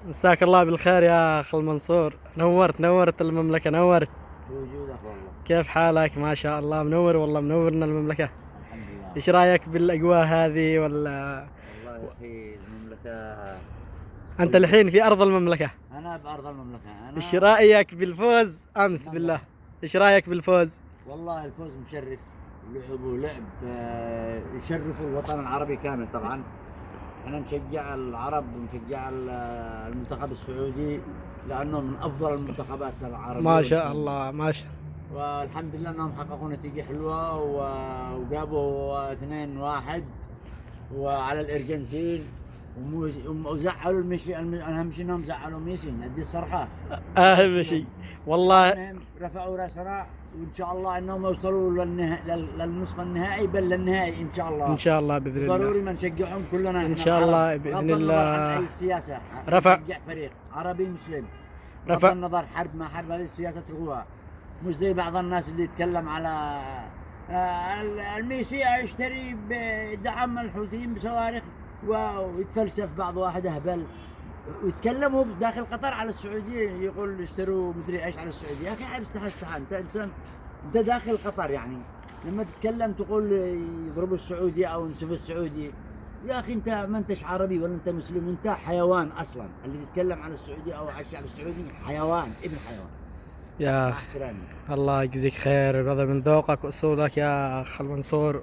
مساك الله بالخير يا أخ المنصور. نورت المملكة، نورت. بوجودك والله. كيف حالك؟ ما شاء الله منور والله، منورنا المملكة. الحمد لله. إيش رأيك بالأجواء هذه ولا؟ والله يا أخي المملكة. أنت الحين في أرض المملكة. أنا بأرض المملكة. إيش رأيك بالفوز أمس نعم. بالله؟ إيش رأيك بالفوز؟ والله الفوز مشرف، لعبوا لعب يشرفوا الوطن العربي كامل طبعا. احنا نشجع العرب ونشجع المنتخب السعودي لأنه من أفضل المنتخبات العربية. ما شاء الله ما شاء. والحمد لله أنهم حققوا نتيجة حلوة وجابوا 2-1 وعلى الأرجنتين، وزعلوا الميسي. أهم شيء أنهم زعلوا ميسي، ندي الصراحة. أهم شيء والله. رفعوا راسنا، وإن شاء الله أنهم يوصلوا للنصف النهائي، بل للنهائي إن شاء الله. إن شاء الله بإذن الله. ضروري ما نشجعهم كلنا إن شاء الله بإذن الله. عن أي سياسة. رفع. نشجع فريق عربي مسلم. رفع. بغض النظر حرب ما حرب، هذه السياسة تلغوها. مش زي بعض الناس اللي يتكلم على الميسي يشتري بدعم الحوثيين بصواريخ، ويتفلسف بعض واحد أهبل ويتكلموا داخل قطر على السعودية، يقول اشتروا مدري ايش على السعودية. يا اخي عيب، استحى انت انسان، انت داخل قطر يعني لما تتكلم تقول يضربوا السعودية او ينسفوا السعودية. يا اخي انت ما انتش عربي ولا انت مسلم، انت حيوان اصلا. اللي يتكلم على السعودية او على الشعب السعودي حيوان، ابن حيوان. يا احترامي. الله يجزيك خير، هذا من ذوقك وأصولك يا أخ المنصور.